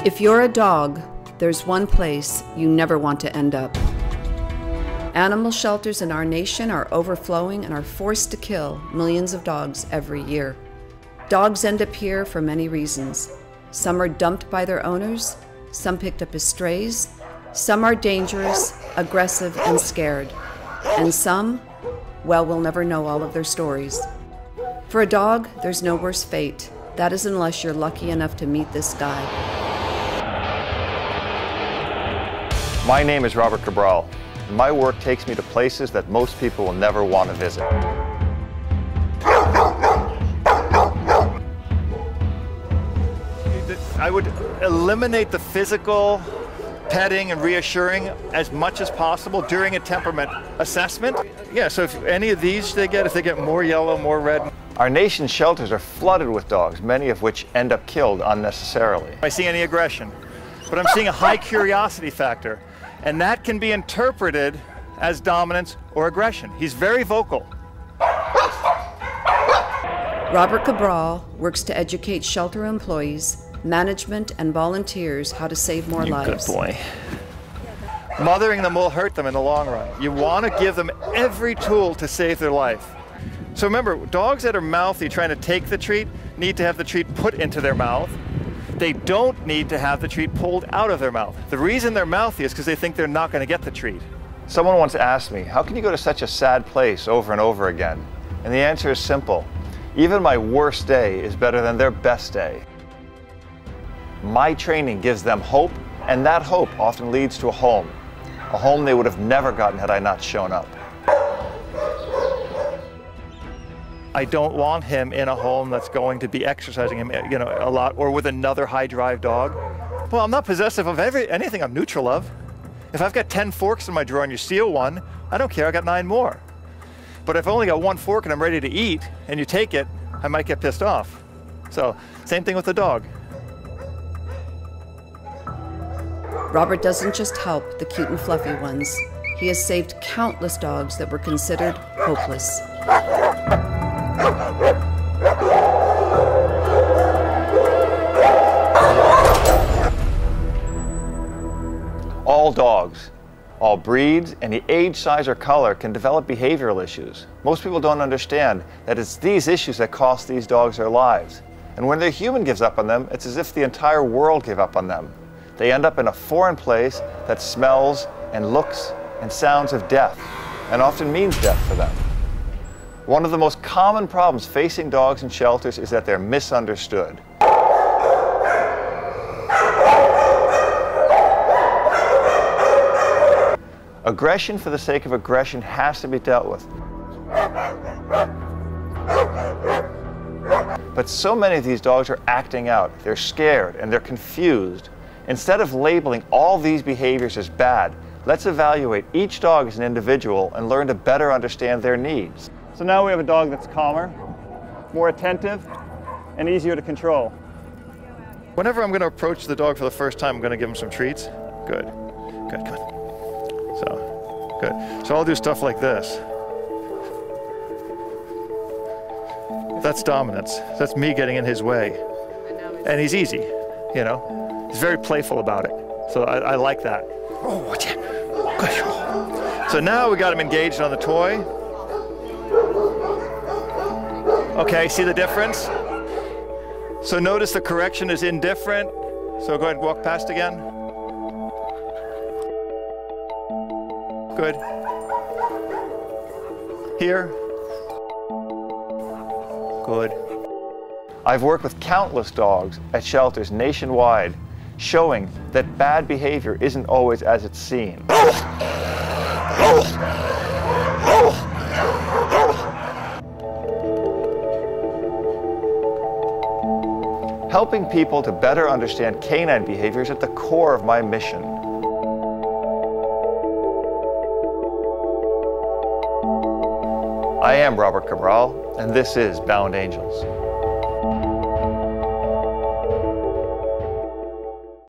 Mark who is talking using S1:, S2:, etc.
S1: If you're a dog, there's one place you never want to end up. Animal shelters in our nation are overflowing and are forced to kill millions of dogs every year. Dogs end up here for many reasons. Some are dumped by their owners, some picked up as strays, some are dangerous, aggressive, and scared, and some, well, we'll never know all of their stories. For a dog, there's no worse fate. That is unless you're lucky enough to meet this guy.
S2: My name is Robert Cabral, and my work takes me to places that most people will never want to visit. I would eliminate the physical petting and reassuring as much as possible during a temperament assessment. Yeah, so if any of these if they get more yellow, more red. Our nation's shelters are flooded with dogs, many of which end up killed unnecessarily. I see any aggression, but I'm seeing a high curiosity factor. And that can be interpreted as dominance or aggression. He's very vocal.
S1: Robert Cabral works to educate shelter employees, management, and volunteers how to save more lives.
S2: Good boy. Mothering them will hurt them in the long run. You want to give them every tool to save their life. So remember, dogs that are mouthy trying to take the treat need to have the treat put into their mouth. They don't need to have the treat pulled out of their mouth. The reason they're mouthy is because they think they're not going to get the treat. Someone once asked me, how can you go to such a sad place over and over again? And the answer is simple. Even my worst day is better than their best day. My training gives them hope, and that hope often leads to a home they would have never gotten had I not shown up. I don't want him in a home that's going to be exercising him, a lot, or with another high drive dog. Well, I'm not possessive of anything I'm neutral of. If I've got 10 forks in my drawer and you steal one, I don't care, I got 9 more. But if I've only got 1 fork and I'm ready to eat and you take it, I might get pissed off. So, same thing with the dog.
S1: Robert doesn't just help the cute and fluffy ones. He has saved countless dogs that were considered hopeless.
S2: All dogs, all breeds, any age, size, or color can develop behavioral issues. Most people don't understand that it's these issues that cost these dogs their lives. And when their human gives up on them, it's as if the entire world gave up on them. They end up in a foreign place that smells and looks and sounds of death, and often means death for them. One of the most common problems facing dogs in shelters is that they're misunderstood. Aggression for the sake of aggression has to be dealt with. But so many of these dogs are acting out. They're scared and they're confused. Instead of labeling all these behaviors as bad, let's evaluate each dog as an individual and learn to better understand their needs. So now we have a dog that's calmer, more attentive, and easier to control. Whenever I'm going to approach the dog for the first time, I'm going to give him some treats. Good, good, good. So, good. So I'll do stuff like this. That's dominance. That's me getting in his way. And he's easy, He's very playful about it. So I like that. Oh, watch it. Good. So now we got him engaged on the toy. Okay, see the difference? So notice the correction is indifferent. So go ahead and walk past again. Good. Here. Good. I've worked with countless dogs at shelters nationwide, showing that bad behavior isn't always as it's seen. Helping people to better understand canine behavior is at the core of my mission. I am Robert Cabral, and this is Bound Angels.